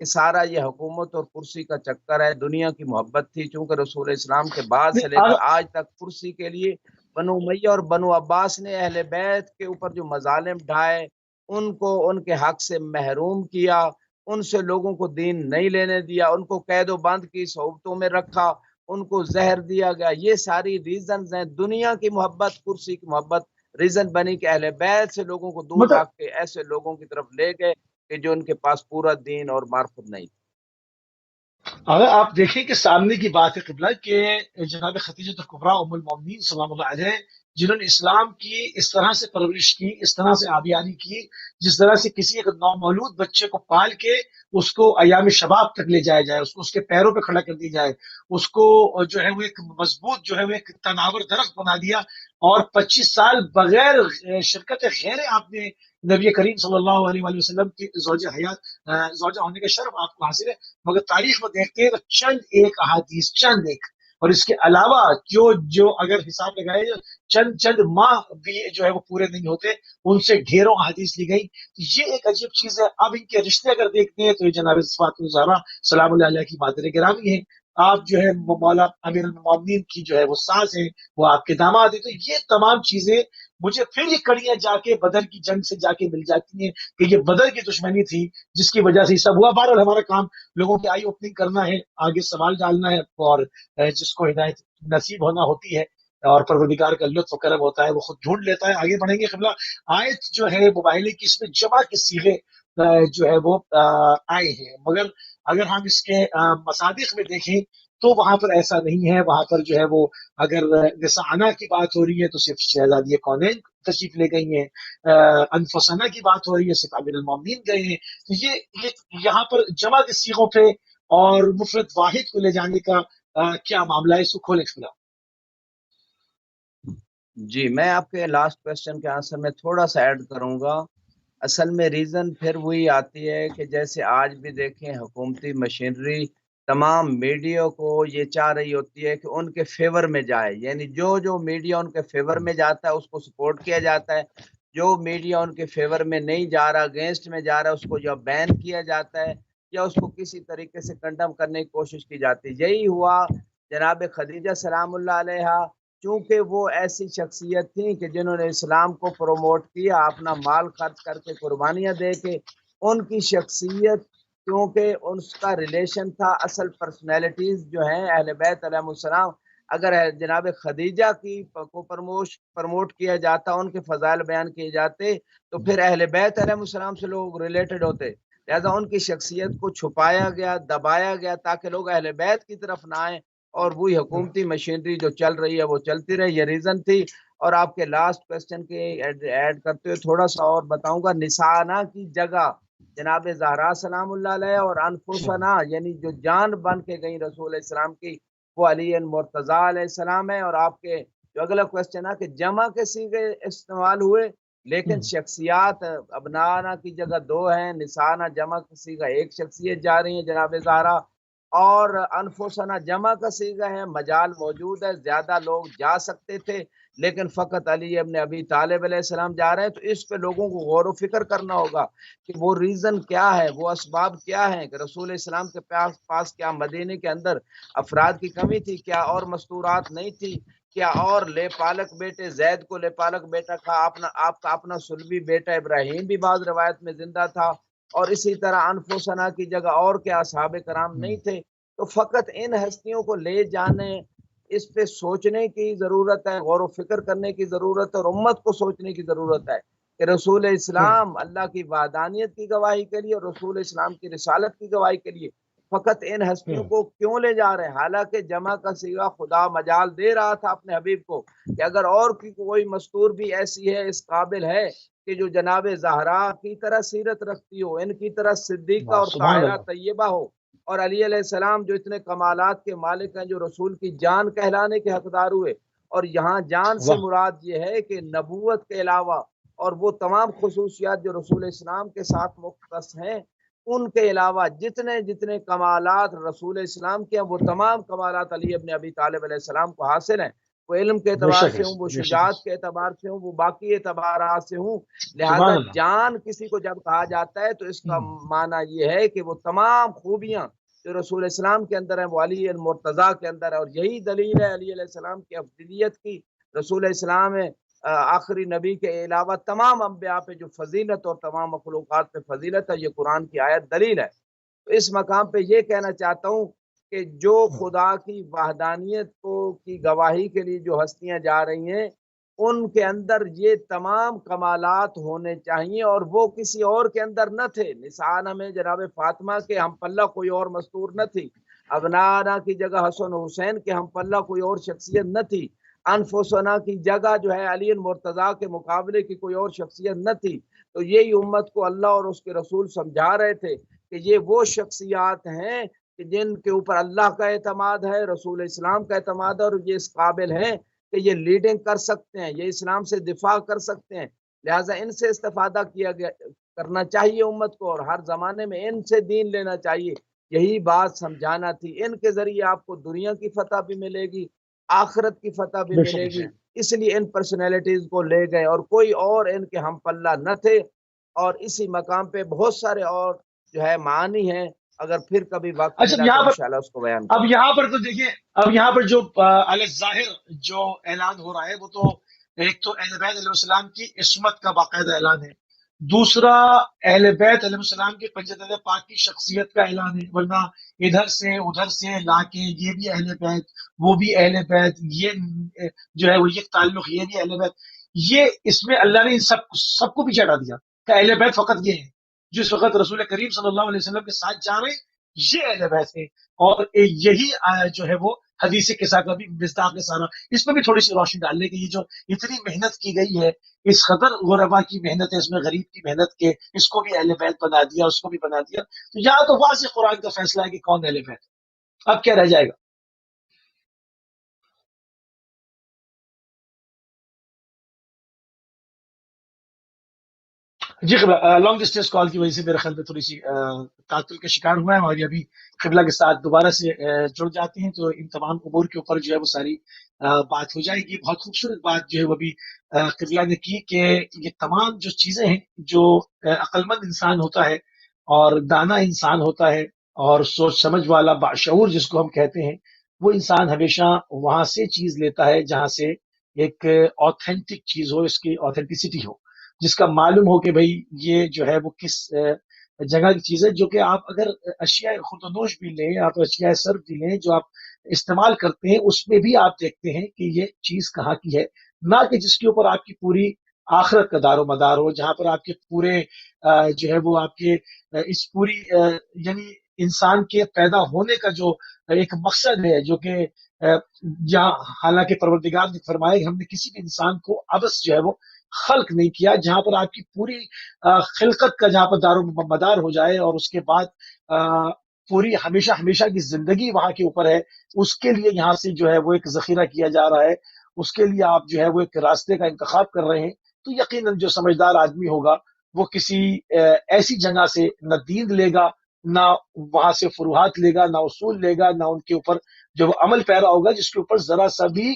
کہ سارا یہ حکومت اور کرسی کا چکر ہے، دنیا کی محبت تھی، چونکہ رسول اسلام کے بعد سے لے کر آج تک کرسی کے لیے بنو امیہ اور بنو عباس نے اہل بیت کے اوپر جو مظالم ڈھائے، ان کو ان کے حق سے محروم کیا، ان سے لوگوں کو دین نہیں لینے دیا، ان کو قید و بند کی صحبتوں میں رکھا، ان کو زہر دیا گیا، یہ ساری ریزنز ہیں۔ دنیا کی محبت، کرسی کی محبت ریزن بنی کہ اہل بیت سے لوگوں کو دور مطلب رکھ کے ایسے لوگوں کی طرف لے گئے کہ جو ان کے پاس پورا دین اور معرفت نہیں تھی۔ اگر آپ دیکھیں کہ سامنے کی بات ہے قبلہ کہ جناب خدیجہ کبریٰ ام المومنین سلام اللہ علیہ، جنہوں نے اسلام کی اس طرح سے پرورش کی، اس طرح سے آبیاری کی، جس طرح سے کسی ایک نومولود بچے کو پال کے اس کو ایام شباب تک لے جایا جائے، اس کو اس کے پیروں پہ کھڑا کر دی جائے، اس کو جو ہے وہ ایک مضبوط جو ہے وہ ایک تناور درخت بنا دیا، اور 25 سال بغیر شرکت غیر آپ نے نبی کریم صلی اللہ علیہ وآلہ وسلم کی زوجہ حیات زوجہ ہونے کا شرف آپ کو حاصل ہے۔ مگر تاریخ میں دیکھتے ہیں تو چند ایک احادیث، چند ایک، اور اس کے علاوہ جو اگر حساب لگائے چند ماہ بھی جو ہے وہ پورے نہیں ہوتے، ان سے ڈھیروں احادیث لی گئی۔ یہ ایک عجیب چیز ہے۔ اب ان کے رشتے اگر دیکھتے ہیں تو یہ جناب فاطمہ الزہرا سلام اللہ علیہ کی مادر گرامی ہیں، آپ جو ہے مولا امیر المومنین کی جو ہے وہ ساس ہیں، وہ آپ کے داماد ہیں۔ تو یہ تمام چیزیں مجھے پھر یہ کڑیاں جا کے بدر کی جنگ سے جا کے مل جاتی ہیں کہ یہ بدر کی دشمنی تھی جس کی وجہ سے یہ سب ہوا۔ بہرحال ہمارا کام لوگوں کی آئی اوپننگ کرنا ہے، آگے سوال ڈالنا ہے، اور جس کو ہدایت نصیب ہونا ہوتی ہے اور پروردگار کا لطف و کرم ہوتا ہے وہ خود ڈھونڈ لیتا ہے۔ آگے بڑھیں گے قبلہ۔ آیت جو ہے مباہلے کی، اس میں جمع کے صیغے جو ہے وہ آئے ہیں، مگر اگر ہم اس کے مصادیق میں دیکھیں تو وہاں پر ایسا نہیں ہے۔ وہاں پر جو ہے وہ اگر نسانا کی بات ہو رہی ہے تو صرف شہزادی کونین تشریف لے گئی ہیں، انفسنا کی بات ہو رہی ہے صرف امیر المومنین گئے ہیں۔ تو یہ یہاں پر جمع کے صیغوں پہ اور مفرد واحد کو لے جانے کا کیا معاملہ ہے، اس کو کھولیں فی الحال۔ جی، میں آپ کے لاسٹ کوشچن کے آنسر میں تھوڑا سا ایڈ کروں گا۔ اصل میں ریزن پھر وہی آتی ہے کہ جیسے آج بھی دیکھیں حکومتی مشینری تمام میڈیا کو یہ چاہ رہی ہوتی ہے کہ ان کے فیور میں جائے، یعنی جو میڈیا ان کے فیور میں جاتا ہے اس کو سپورٹ کیا جاتا ہے، جو میڈیا ان کے فیور میں نہیں جا رہا، اگینسٹ میں جا رہا ہے، اس کو یا بین کیا جاتا ہے یا اس کو کسی طریقے سے کنڈم کرنے کی کوشش کی جاتی ہے۔ یہی ہوا جناب خدیجہ سلام اللہ علیہ، چونکہ وہ ایسی شخصیت تھیں کہ جنہوں نے اسلام کو پروموٹ کیا، اپنا مال خرچ کر کے، قربانیاں دے کے، ان کی شخصیت کیونکہ اس کا ریلیشن تھا اصل پرسنالٹیز جو ہیں اہل بیت علیہ السلام، اگر جناب خدیجہ کی کو پروموٹ کیا جاتا، ان کے فضائل بیان کیے جاتے، تو پھر اہل بیت علیہ السلام سے لوگ ریلیٹڈ ہوتے، لہذا ان کی شخصیت کو چھپایا گیا، دبایا گیا تاکہ لوگ اہل بیت کی طرف نہ آئیں، اور وہی حکومتی مشینری جو چل رہی ہے وہ چلتی رہے۔ یہ ریزن تھی۔ اور آپ کے لاسٹ کوسچن کے ایڈ کرتے ہوئے تھوڑا سا اور بتاؤں گا، نسانا کی جگہ جناب زہرا سلام اللہ علیہ اور انفسنا یعنی جو جان بن کے گئی رسول اسلام کی، وہ علی مرتضیٰ علیہ السلام ہے۔ اور آپ کے جو اگلا کوسچن ہے کہ جمع کے صیغے استعمال ہوئے، لیکن شخصیات ابنانا کی جگہ 2 ہیں، نسانا جمع کی صیغہ 1 شخصیت جا رہی ہے جناب زہرا، اور انفسنا جمع کا صیغہ ہے، مجال موجود ہے، زیادہ لوگ جا سکتے تھے لیکن فقط علی ابن ابی طالب علیہ السلام جا رہے ہیں۔ تو اس پہ لوگوں کو غور و فکر کرنا ہوگا کہ وہ ریزن کیا ہے، وہ اسباب کیا ہیں کہ رسول اسلام کے پاس کیا مدینے کے اندر افراد کی کمی تھی، کیا اور مستورات نہیں تھی، کیا اور لے پالک بیٹے، زید کو لے پالک بیٹا تھا، آپ کا اپنا سلبی بیٹا ابراہیم بھی بعض روایت میں زندہ تھا، اور اسی طرح انفسنا کی جگہ اور کیا اصحاب کرام نہیں تھے۔ تو فقط ان ہستیوں کو لے جانے، اس پہ سوچنے کی ضرورت ہے، غور و فکر کرنے کی ضرورت ہے، اور امت کو سوچنے کی ضرورت ہے کہ رسول اسلام اللہ کی وحدانیت کی گواہی کے لیے اور رسول اسلام کی رسالت کی گواہی کے لیے فقط ان ہستیوں کو کیوں لے جا رہے ہیں، حالانکہ جمع کا صیغہ خدا مجال دے رہا تھا اپنے حبیب کو کہ اگر اور کوئی مستور بھی ایسی ہے، اس قابل ہے کہ جو جناب زہرا کی طرح سیرت رکھتی ہو، ان کی طرح صدیقہ اور سبحان طاہرہ اللہ۔ طیبہ ہو، اور علی علیہ السلام جو اتنے کمالات کے مالک ہیں، جو رسول کی جان کہلانے کے حقدار ہوئے، اور یہاں جان سے واہ، مراد یہ ہے کہ نبوت کے علاوہ اور وہ تمام خصوصیات جو رسول اسلام کے ساتھ مختص ہیں، ان کے علاوہ جتنے جتنے کمالات رسول اسلام کے ہیں، وہ تمام کمالات علی ابن ابی طالب علیہ السلام کو حاصل ہیں۔ وہ علم کے بے اعتبار شک سے ہے، ہوں، وہ بے شک ہے۔ شجاعت کے اعتبار سے ہوں، وہ باقی اعتبارات سے ہوں۔ لہذا سبحان اللہ۔ جان کسی کو جب کہا جاتا ہے تو اس کا معنی یہ ہے کہ وہ تمام خوبیاں جو رسول اسلام کے اندر ہیں وہ علی المرتضیٰ کے اندر ہے، اور یہی دلیل ہے علی علیہ السلام کی افضلیت کی۔ رسول اسلام آخری نبی کے علاوہ تمام انبیاء پہ جو فضیلت اور تمام مخلوقات پہ فضیلت ہے، یہ قرآن کی آیت دلیل ہے۔ تو اس مقام پہ یہ کہنا چاہتا ہوں کہ جو خدا کی وحدانیت کی گواہی کے لیے جو ہستیاں جا رہی ہیں، ان کے اندر یہ تمام کمالات ہونے چاہیے، اور وہ کسی اور کے اندر نہ تھے۔ نثار میں جناب فاطمہ کے ہم پلہ کوئی اور مستور نہ تھی، ابنانا کی جگہ حسن حسین کے ہم پلہ کوئی اور شخصیت نہ تھی، انفسنا کی جگہ جو ہے علی المرتضیٰ کے مقابلے کی کوئی اور شخصیت نہ تھی۔ تو یہی امت کو اللہ اور اس کے رسول سمجھا رہے تھے کہ یہ وہ شخصیات ہیں کہ جن کے اوپر اللہ کا اعتماد ہے، رسول اسلام کا اعتماد ہے، اور یہ اس قابل ہیں کہ یہ لیڈنگ کر سکتے ہیں، یہ اسلام سے دفاع کر سکتے ہیں۔ لہٰذا ان سے استفادہ کرنا چاہیے امت کو، اور ہر زمانے میں ان سے دین لینا چاہیے۔ یہی بات سمجھانا تھی۔ ان کے ذریعے آپ کو دنیا کی فتح بھی ملے گی، آخرت کی فتح بھی بے شک ملے ہے۔ گی۔ اس لیے ان پرسنالٹیز کو لے گئے، اور کوئی اور ان کے ہم پلہ نہ تھے۔ اور اسی مقام پہ بہت سارے اور جو ہے معانی ہیں، اگر پھر کبھی وقت اچھا ملا تو یہاں پر، انشاءاللہ اس کو بیان اب کریں گے۔ یہاں پر تو دیکھیں، اب یہاں پر جو علی الظاہر جو اعلان ہو رہا ہے وہ تو ایک تو اہل بیت علیہ السلام کی عصمت کا باقاعدہ اعلان ہے، دوسرا اہل بیت علیہ السلام کے پنجتن پاک کی شخصیت کا اعلان ہے، ورنہ ادھر سے ادھر سے لا کے یہ بھی اہل بیت وہ بھی اہل بیت، یہ جو ہے وہ یہ تعلق یہ بھی اہل بیت، یہ اس میں اللہ نے سب کو پیچھے ہٹا دیا کہ اہل بیت فقط یہ ہے جس وقت رسول کریم صلی اللہ علیہ وسلم کے ساتھ جا رہے ہیں، یہ اہل بیت ہے۔ اور یہی جو ہے وہ حدیث قصہ کا بھی مصداق ہے سارا۔ اس پہ بھی تھوڑی سی روشنی ڈال لیں کہ یہ جو اتنی محنت کی گئی ہے، اس قدر غربا کی محنت ہے، اس میں غریب کی محنت کے اس کو بھی اہل بیت بنا دیا، اس کو بھی بنا دیا، تو یہاں تو واضح قرآن کا فیصلہ ہے کہ کون اہل بیت ہے، اب کیا رہ جائے گا۔ جی قبلہ، لانگ ڈسٹینس کال کی وجہ سے میرے خیال میں تھوڑی سی تعطل کا شکار ہوا ہے، اور یہ ابھی قبلہ کے ساتھ دوبارہ سے جڑ جاتے ہیں تو ان تمام امور کے اوپر جو ہے وہ ساری بات ہو جائے گی۔ بہت خوبصورت بات جو ہے وہ ابھی قبلہ نے کی کہ یہ تمام جو چیزیں ہیں جو عقل مند انسان ہوتا ہے اور دانا انسان ہوتا ہے اور سوچ سمجھ والا باشعور جس کو ہم کہتے ہیں، وہ انسان ہمیشہ وہاں سے چیز لیتا ہے جہاں سے ایک آتھینٹک چیز ہو، اس کی آتھینٹسٹی ہو، جس کا معلوم ہو کہ بھئی یہ جو ہے وہ کس جگہ کی چیز ہے۔ جو کہ آپ اگر اشیاء خردنوش بھی لیں، آپ اشیاء صرف بھی لیں جو آپ استعمال کرتے ہیں، اس میں بھی آپ دیکھتے ہیں کہ یہ چیز کہاں کی ہے، نہ کہ جس کے اوپر آپ کی پوری آخرت کا دار و مدار ہو، جہاں پر آپ کے پورے جو ہے وہ آپ کے اس پوری یعنی انسان کے پیدا ہونے کا جو ایک مقصد ہے، جو کہ جہاں حالانکہ پروردگار نے فرمایا کہ ہم نے کسی بھی انسان کو ابس جو ہے وہ خلق نہیں کیا، جہاں پر آپ کی پوری خلقت کا جہاں پر دار و مدار ہو جائے، اور اس کے بعد پوری ہمیشہ ہمیشہ کی زندگی وہاں کے اوپر ہے، اس کے لیے یہاں سے جو ہے وہ ایک ذخیرہ کیا جا رہا ہے، اس کے لیے آپ جو ہے وہ ایک راستے کا انتخاب کر رہے ہیں، تو یقیناً جو سمجھدار آدمی ہوگا وہ کسی ایسی جگہ سے نہ دین لے گا، نہ وہاں سے فروحات لے گا، نہ اصول لے گا، نہ ان کے اوپر جو وہ عمل پیرا ہوگا جس کے اوپر ذرا سا بھی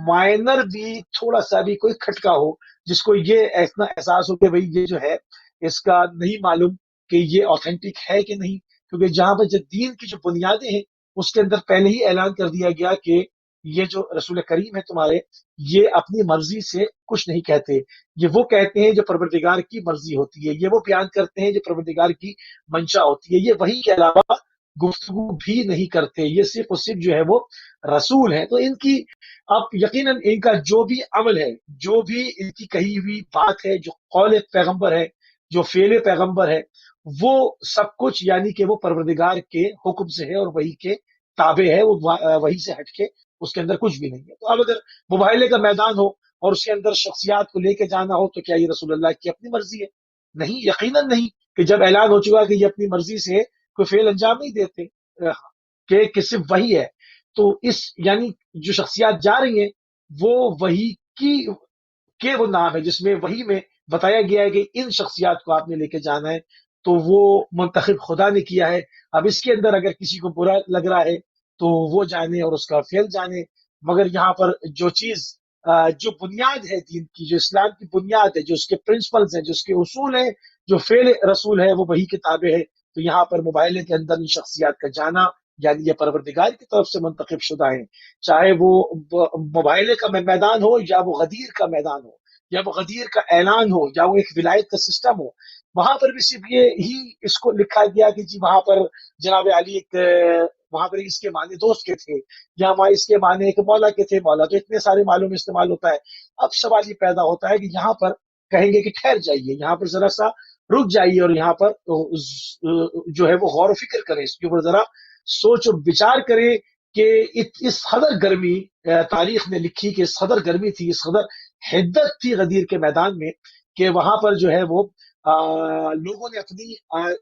مائنر بھی تھوڑا سا بھی کوئی کھٹکا ہو، جس کو یہ اتنا احساس ہو کہ بھئی یہ جو ہے اس کا نہیں معلوم کہ یہ آتھینٹک ہے کہ نہیں، کیونکہ جہاں پر جو دین کی جو بنیادیں ہیں اس کے اندر پہلے ہی اعلان کر دیا گیا کہ یہ جو رسول کریم ہے تمہارے، یہ اپنی مرضی سے کچھ نہیں کہتے، یہ وہ کہتے ہیں جو پروردگار کی مرضی ہوتی ہے، یہ وہ بیان کرتے ہیں جو پروردگار کی منشا ہوتی ہے، یہ وحی کے علاوہ گفتگو بھی نہیں کرتے، یہ صرف اور صرف جو ہے وہ رسول ہیں۔ تو ان کی اب یقیناً ان کا جو بھی عمل ہے، جو بھی ان کی کہی ہوئی بات ہے، جو قول پیغمبر ہے، جو فعل پیغمبر ہے، وہ سب کچھ یعنی کہ وہ پروردگار کے حکم سے ہے اور وہی کے تابع ہے، وہ وہی سے ہٹ کے اس کے اندر کچھ بھی نہیں ہے۔ تو اب اگر مباہلے کا میدان ہو اور اس کے اندر شخصیات کو لے کے جانا ہو تو کیا یہ رسول اللہ کی اپنی مرضی ہے؟ نہیں، یقیناً نہیں، کہ جب اعلان ہو چکا کہ یہ اپنی مرضی سے کوئی فعل انجام نہیں دیتے کہ صرف وہی ہے، تو اس یعنی جو شخصیات جا رہی ہیں وہ وہی کی کہ وہ نام ہے جس میں وہی میں بتایا گیا ہے کہ ان شخصیات کو آپ نے لے کے جانا ہے، تو وہ منتخب خدا نے کیا ہے۔ اب اس کے اندر اگر کسی کو برا لگ رہا ہے تو وہ جانے اور اس کا فعل جانے، مگر یہاں پر جو چیز جو بنیاد ہے دین کی، جو اسلام کی بنیاد ہے، جو اس کے پرنسپلز ہیں، جو اس کے اصول ہیں، جو فعل رسول ہے، وہ وہی کتابیں ہیں. تو یہاں پر موبائل کے اندر ان شخصیات کا جانا، یعنی یہ پروردگار کی طرف سے منتخب شدہ ہیں، چاہے وہ موبائل کا میدان ہو، یا وہ غدیر کا میدان ہو، یا وہ غدیر کا اعلان ہو، یا وہ ایک ولایت کا سسٹم ہو. وہاں پر بھی صرف یہ ہی اس کو لکھا گیا کہ جی وہاں پر جناب علی ایک وہاں پر اس کے معنی دوست کے تھے، یا وہاں اس کے معنی ایک مولا کے تھے. مولا تو اتنے سارے معلوم استعمال ہوتا ہے. اب سوال یہ پیدا ہوتا ہے کہ یہاں پر کہیں گے کہ ٹھہر جائیے، یہاں پر ذرا سا رک جائیے، اور یہاں پر جو ہے وہ غور و فکر کریں، اس کے اوپر ذرا سوچ و بچار کریں کہ اس قدر گرمی تاریخ نے لکھی، کہ اس قدر گرمی تھی، اس قدر حدت تھی غدیر کے میدان میں، کہ وہاں پر جو ہے وہ لوگوں نے اپنی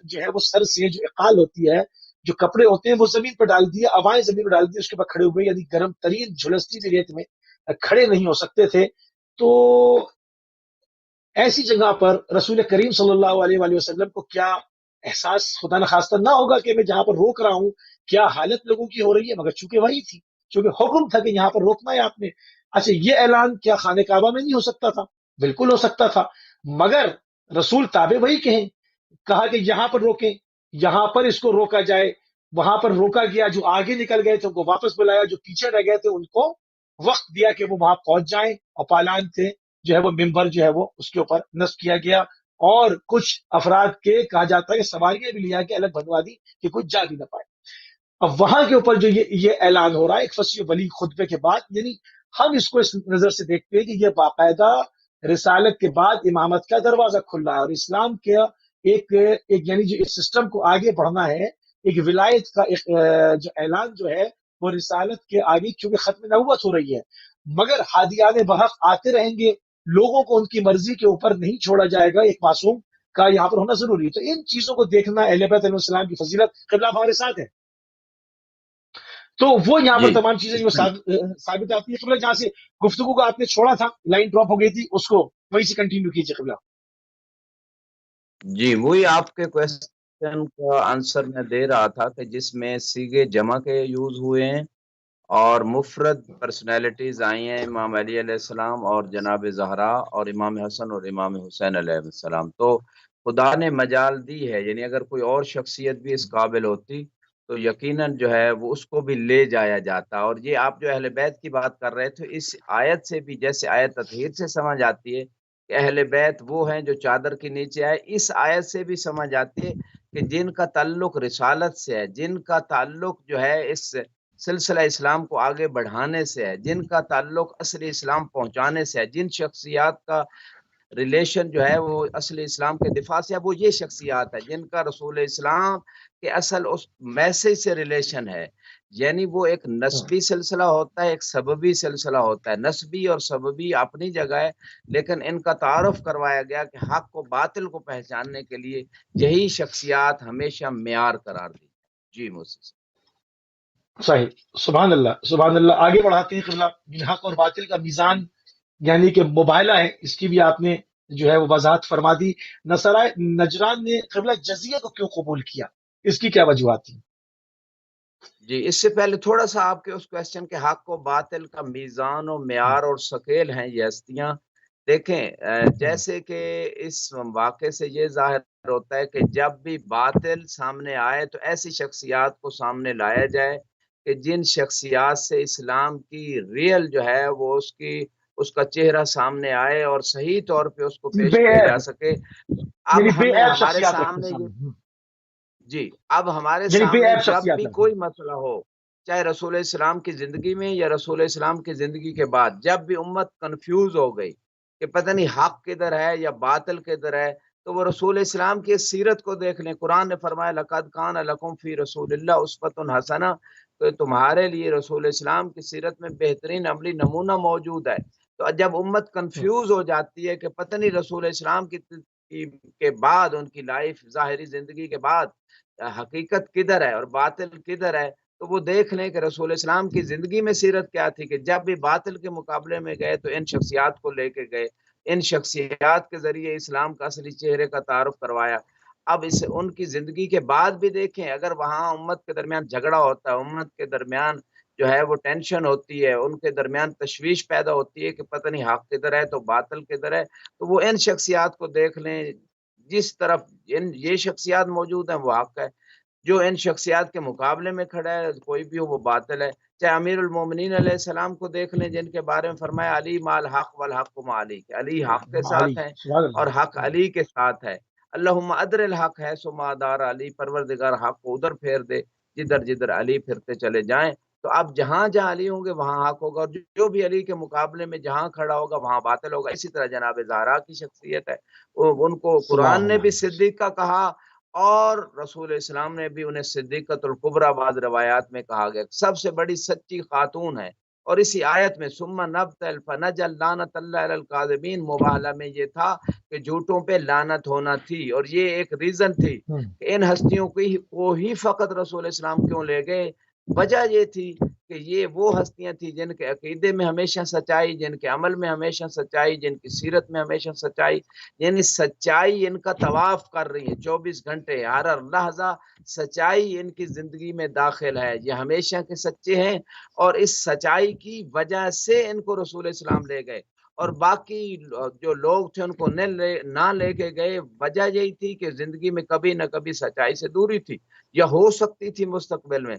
جو ہے وہ سر سے جو اقال ہوتی ہے، جو کپڑے ہوتے ہیں، وہ زمین پر ڈال دیے، اوائیں زمین پر ڈال دی، اس کے بعد کھڑے ہوئے، یعنی گرم ترین جھلستی ہوئی ریت میں کھڑے نہیں ہو سکتے تھے. تو ایسی جگہ پر رسول کریم صلی اللہ علیہ وآلہ وسلم کو کیا احساس خدا نخواستہ نہ ہوگا کہ میں جہاں پر روک رہا ہوں کیا حالت لوگوں کی ہو رہی ہے. مگر چونکہ وہی تھی، چونکہ حکم تھا کہ یہاں پر روکنا ہے آپ نے. اچھا، یہ اعلان کیا خانہ کعبہ میں نہیں ہو سکتا تھا؟ بالکل ہو سکتا تھا، مگر رسول تابع وہی کہیں، کہا کہ یہاں پر روکیں، یہاں پر اس کو روکا جائے. وہاں پر روکا گیا، جو آگے نکل گئے تھے ان کو واپس بلایا، جو پیچھے رہ گئے تھے ان کو وقت دیا کہ وہ وہاں پہنچ جائیں. اور پالان تھے جو ہے وہ ممبر جو ہے وہ اس کے اوپر نصب کیا گیا، اور کچھ افراد کے کہا جاتا ہے کہ سواریاں بھی لیا کے الگ بنوا دی کہ کچھ جا بھی نہ پائے. اب وہاں کے اوپر جو یہ اعلان ہو رہا ہے ایک فصیح و بلیغ خطبے کے بعد، یعنی ہم اس کو اس نظر سے دیکھتے ہیں کہ یہ باقاعدہ رسالت کے بعد امامت کا دروازہ کھل رہا ہے، اور اسلام کے ایک یعنی جو اس سسٹم کو آگے بڑھنا ہے، ایک ولایت کا ایک جو اعلان جو ہے وہ رسالت کے آگے، کیونکہ ختم نبوت ہو رہی ہے. مگر ہادیان بحق آتے رہیں گے، لوگوں کو ان کی مرضی کے اوپر نہیں چھوڑا جائے گا، ایک معصوم کا یہاں پر ہونا ضروری ہے. تو ان چیزوں کو دیکھنا اہل بیت علیہ السلام کی فضیلت، قبلہ ہمارے ساتھ ہے. تو وہ یہاں پر جی تمام چیزیں جو ثابت آتی ہے. قبلہ جہاں سے گفتگو کو آپ نے چھوڑا تھا، لائن ڈراپ ہو گئی تھی، اس کو وہیں سے کنٹینیو کیجیے قبلہ. جی وہی آپ کے کوشچن کا آنسر میں دے رہا تھا کہ جس میں سیگے جمع کے یوز ہوئے ہیں اور مفرد پرسنالٹیز آئی ہیں، امام علی علیہ السلام اور جناب زہرا اور امام حسن اور امام حسین علیہ السلام. تو خدا نے مجال دی ہے، یعنی اگر کوئی اور شخصیت بھی اس قابل ہوتی تو یقیناً جو ہے وہ اس کو بھی لے جایا جاتا. اور یہ آپ جو اہل بیت کی بات کر رہے تھے، اس آیت سے بھی جیسے آیت تطہیر سے سمجھ آتی ہے کہ اہل بیت وہ ہیں جو چادر کے نیچے آئے، اس آیت سے بھی سمجھ آتی ہے کہ جن کا تعلق رسالت سے ہے، جن کا تعلق جو ہے اس سلسلہ اسلام کو آگے بڑھانے سے ہے، جن کا تعلق اصل اسلام پہنچانے سے ہے، جن شخصیات کا ریلیشن جو ہے وہ اصل اسلام کے دفاع سے ہے، وہ یہ شخصیات ہے جن کا رسول اسلام کے اصل اس میسج سے ریلیشن ہے. یعنی وہ ایک نسبی سلسلہ ہوتا ہے، ایک سببی سلسلہ ہوتا ہے. نسبی اور سببی اپنی جگہ ہے، لیکن ان کا تعارف کروایا گیا کہ حق کو باطل کو پہچاننے کے لیے یہی شخصیات ہمیشہ معیار قرار دی. جی موسیٰ صحیح. سبحان اللہ، سبحان اللہ. آگے بڑھاتے ہیں قبلہ. حق اور باطل کا میزان یعنی کہ مباہلہ ہے، اس کی بھی آپ نے جو ہے وہ وضاحت فرما دی. نصارہ نجران نے قبلہ جزیہ کو کیوں قبول کیا، اس کی کیا وجوہات تھی؟ جی اس سے پہلے تھوڑا سا آپ کے اس کوشچن کے حق و باطل کا میزان و معیار اور سکیل ہیں یہ ہستیاں. دیکھیں جیسے کہ اس واقعے سے یہ ظاہر ہوتا ہے کہ جب بھی باطل سامنے آئے تو ایسی شخصیات کو سامنے لایا جائے کہ جن شخصیات سے اسلام کی ریل جو ہے وہ اس کا چہرہ سامنے آئے اور صحیح طور پہ اس کو پیش بے کیا عیب، جا سکے. یعنی اب بے ہمیں عیب ہمارے شخصیات رکھتے سامنے یہ سامنے. جی اب ہمارے یعنی بے سامنے عیب جب شخصیات بھی رکھتے. کوئی مسئلہ ہو، چاہے رسول اسلام کی زندگی میں یا رسول اسلام کی زندگی کے بعد، جب بھی امت کنفیوز ہو گئی کہ پتہ نہیں حق کدھر ہے یا باطل کدھر ہے، تو وہ رسول اسلام کی سیرت کو دیکھ لیں. قرآن نے فرمایا لقد کان لکم فی رسول اللہ اسوۃ حسنہ، تو تمہارے لیے رسول اسلام کی سیرت میں بہترین عملی نمونہ موجود ہے. تو جب امت کنفیوز ہو جاتی ہے کہ پتہ نہیں رسول اسلام کے بعد ان کی لائف ظاہری زندگی کے بعد حقیقت کدھر ہے اور باطل کدھر ہے، تو وہ دیکھ لیں کہ رسول اسلام کی زندگی میں سیرت کیا تھی کہ جب بھی باطل کے مقابلے میں گئے تو ان شخصیات کو لے کے گئے، ان شخصیات کے ذریعے اسلام کا اصلی چہرے کا تعارف کروایا. اب اس ان کی زندگی کے بعد بھی دیکھیں، اگر وہاں امت کے درمیان جھگڑا ہوتا ہے، امت کے درمیان جو ہے وہ ٹینشن ہوتی ہے، ان کے درمیان تشویش پیدا ہوتی ہے کہ پتہ نہیں حق کدھر ہے تو باطل کدھر ہے، تو وہ ان شخصیات کو دیکھ لیں، جس طرف یہ شخصیات موجود ہیں وہ حق ہے، جو ان شخصیات کے مقابلے میں کھڑا ہے کوئی بھی ہو وہ باطل ہے۔ چاہے امیر المومنین علیہ السلام کو دیکھ لیں، جن کے بارے میں فرمایا علی مال حق والحق مع علی، کہ علی حق کے علی ساتھ ہے سبحان اور حق اللہ علی کے ساتھ ہے۔ اللہم ادر الحق ہے سو مادار علی، پروردگار حق کو ادھر پھیر دے جدھر جدھر علی پھرتے چلے جائیں۔ تو اب جہاں جہاں علی ہوں گے وہاں حق ہوگا، اور جو بھی علی کے مقابلے میں جہاں کھڑا ہوگا وہاں باطل ہوگا۔ اسی طرح جناب زہرا کی شخصیت ہے، ان کو قرآن نے بھی اللہ صدیقہ کہا، اور رسول اسلام نے بھی انہیں صدیقۃ الکبریٰ بعض روایات میں کہا گیا، سب سے بڑی سچی خاتون ہے۔ اور اسی آیت میں ثم نبتل فنجعل لعنت اللہ علی الکاذبین، مبالغہ میں یہ تھا کہ جھوٹوں پہ لعنت ہونا تھی، اور یہ ایک ریزن تھی کہ ان ہستیوں کو ہی فقط رسول اسلام کیوں لے گئے۔ وجہ یہ تھی کہ یہ وہ ہستیاں تھیں جن کے عقیدے میں ہمیشہ سچائی، جن کے عمل میں ہمیشہ سچائی، جن کی سیرت میں ہمیشہ سچائی، یعنی سچائی ان کا طواف کر رہی ہے 24 گھنٹے، ہر لحظہ سچائی ان کی زندگی میں داخل ہے، یہ ہمیشہ کے سچے ہیں، اور اس سچائی کی وجہ سے ان کو رسول اسلام لے گئے، اور باقی جو لوگ تھے ان کو نہ لے کے گئے، وجہ یہی تھی کہ زندگی میں کبھی نہ کبھی سچائی سے دوری تھی یا ہو سکتی تھی مستقبل میں۔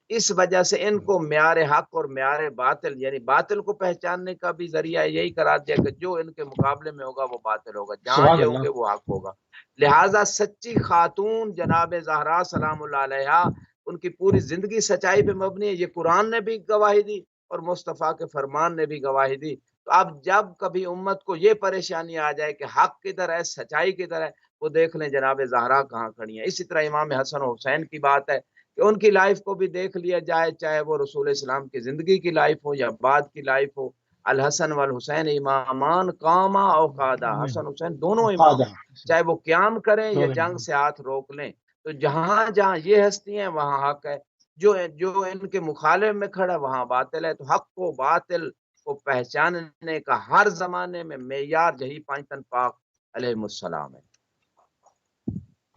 اس وجہ سے ان کو معیار حق اور معیار باطل، یعنی باطل کو پہچاننے کا بھی ذریعہ یہی قرار دیا کہ جو ان کے مقابلے میں ہوگا وہ باطل ہوگا، جہاں سبحان یہ ہوں اللہ گے وہ حق ہوگا۔ لہٰذا سچی خاتون جناب زہرا سلام اللہ علیہا، ان کی پوری زندگی سچائی پہ مبنی ہے، یہ قرآن نے بھی گواہی دی اور مصطفیٰ کے فرمان نے بھی گواہی دی۔ تو اب جب کبھی امت کو یہ پریشانی آ جائے کہ حق کدھر ہے سچائی کدھر ہے، وہ دیکھ لیں جناب زہرا کہاں کھڑی ہیں۔ اسی طرح امام حسن و حسین کی بات ہے کہ ان کی لائف کو بھی دیکھ لیا جائے، چاہے وہ رسول اسلام کی زندگی کی لائف ہو یا بعد کی لائف ہو۔ الحسن والحسین امامان قاما او قادا، حسن حسین دونوں امام قادہ ہیں، چاہے وہ قیام کریں یا دونوں جنگ سے ہاتھ روک لیں۔ تو جہاں جہاں یہ ہستی ہیں وہاں حق ہے، جو ان کے مخالف میں کھڑا وہاں باطل ہے۔ تو حق کو باطل کو پہچاننے کا ہر زمانے میں معیار یہی پانچ تن پاک علیہ السلام ہے۔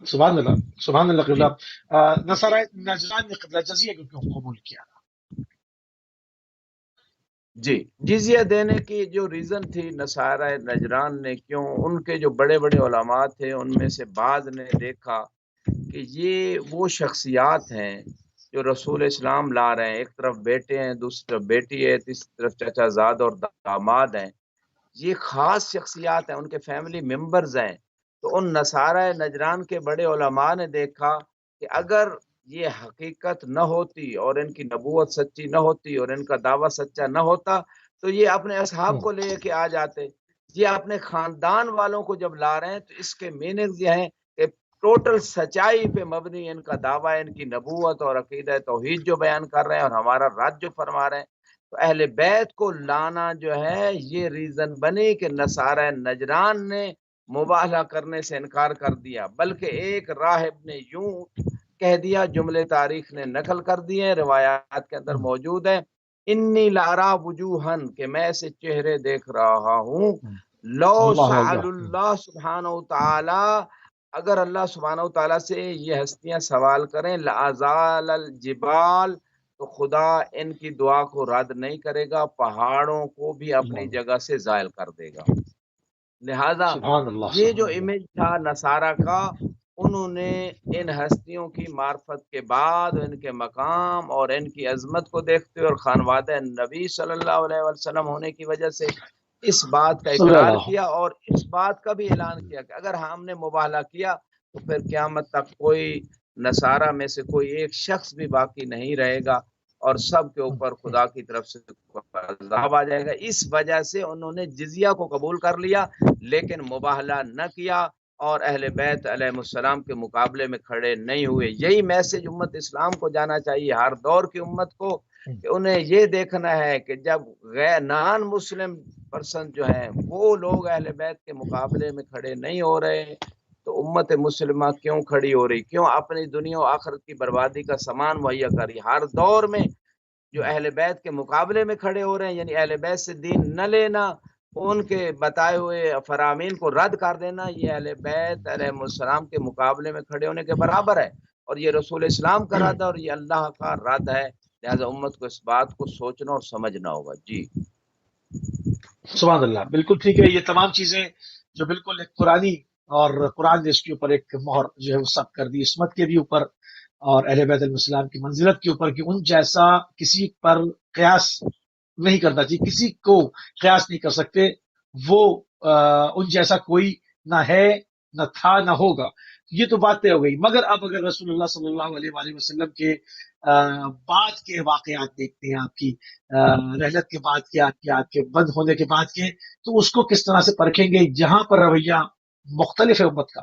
سبحان اللہ جی قبلہ نصارہ نجران نے قبلہ جزیہ کو کیوں قبول کیا؟ جی، جزیہ دینے کی جو ریزن تھی نصارہ نجران نے کیوں، ان کے جو بڑے بڑے علماء تھے ان میں سے بعض نے دیکھا کہ یہ وہ شخصیات ہیں جو رسول اسلام لا رہے ہیں، ایک طرف بیٹے ہیں، دوسری طرف بیٹی ہے، تیسری طرف چچا زاد اور داماد ہیں، یہ خاص شخصیات ہیں، ان کے فیملی ممبرز ہیں۔ تو ان نصارہ نجران کے بڑے علماء نے دیکھا کہ اگر یہ حقیقت نہ ہوتی اور ان کی نبوت سچی نہ ہوتی اور ان کا دعویٰ سچا نہ ہوتا تو یہ اپنے اصحاب کو لے کے آ جاتے، یہ اپنے خاندان والوں کو جب لا رہے ہیں تو اس کے میننگز یہ ہیں کہ ٹوٹل سچائی پہ مبنی ان کا دعویٰ، ان کی نبوت اور عقیدہ توحید جو بیان کر رہے ہیں اور ہمارا رد جو فرما رہے ہیں، تو اہل بیت کو لانا جو ہے یہ ریزن بنی کہ نصارہ نجران نے مبالغہ کرنے سے انکار کر دیا، بلکہ ایک راہب نے یوں کہہ دیا، جملے تاریخ نے نقل کر دیے، روایات کے اندر موجود ہے، انی لارا وجوہن، کہ میں ایسے چہرے دیکھ رہا ہوں، لو اللہ سأل اللہ اللہ سبحانہ تعالی، اگر اللہ سبحانہ تعالیٰ سے یہ ہستیاں سوال کریں، لازال الجبال، تو خدا ان کی دعا کو رد نہیں کرے گا، پہاڑوں کو بھی اپنی اللہ جگہ سے زائل کر دے گا۔ لہذا سبحان اللہ یہ جو سبحان اللہ امیج تھا نصارہ کا، انہوں نے ان ہستیوں کی معرفت کے بعد ان کے مقام اور ان کی عظمت کو دیکھتے اور خانوادہ نبی صلی اللہ علیہ وسلم ہونے کی وجہ سے اس بات کا صلی اقرار اللہ کیا، اور اس بات کا بھی اعلان کیا کہ اگر ہم نے مبالغہ کیا تو پھر قیامت تک کوئی نصارہ میں سے کوئی ایک شخص بھی باقی نہیں رہے گا، اور سب کے اوپر خدا کی طرف سے عذاب آ جائے گا۔ اس وجہ سے انہوں نے جزیہ کو قبول کر لیا لیکن مباہلہ نہ کیا اور اہل بیت علیہ السلام کے مقابلے میں کھڑے نہیں ہوئے۔ یہی میسج امت اسلام کو جانا چاہیے، ہر دور کی امت کو، کہ انہیں یہ دیکھنا ہے کہ جب غیر نان مسلم پرسن جو ہیں وہ لوگ اہل بیت کے مقابلے میں کھڑے نہیں ہو رہے تو امت مسلمہ کیوں کھڑی ہو رہی، کیوں اپنی دنیا و آخرت کی بربادی کا سامان مہیا کر رہی۔ ہر دور میں جو اہل بیت کے مقابلے میں کھڑے ہو رہے ہیں، یعنی اہل بیت سے دین نہ لینا، ان کے بتائے ہوئے فرامین کو رد کر دینا، یہ اہل بیت علیہ السلام کے مقابلے میں کھڑے ہونے کے برابر ہے، اور یہ رسول اسلام کا رد ہے اور یہ اللہ کا رد ہے۔ لہذا امت کو اس بات کو سوچنا اور سمجھنا ہوگا. جی سبحان اللہ، بالکل ٹھیک ہے. یہ تمام چیزیں جو بالکل ایک قرآنی، اور قرآن نے اس کے اوپر ایک مہر جو ہے وہ سب کر دی، عصمت کے بھی اوپر اور اہل بیت علیہ السلام کی منزلت کے اوپر، کہ ان جیسا کسی پر قیاس نہیں کرنا چاہیے، کسی کو قیاس نہیں کر سکتے. وہ ان جیسا کوئی نہ ہے، نہ تھا، نہ ہوگا. یہ تو بات طے ہو گئی. مگر اب اگر رسول اللہ صلی اللہ علیہ وآلہ وسلم کے بعد کے واقعات دیکھتے ہیں، آپ کی رحلت کے بعد کے، آپ کے بند ہونے کے بعد کے، تو اس کو کس طرح سے پرکھیں گے جہاں پر رویہ مختلف ہے امت کا؟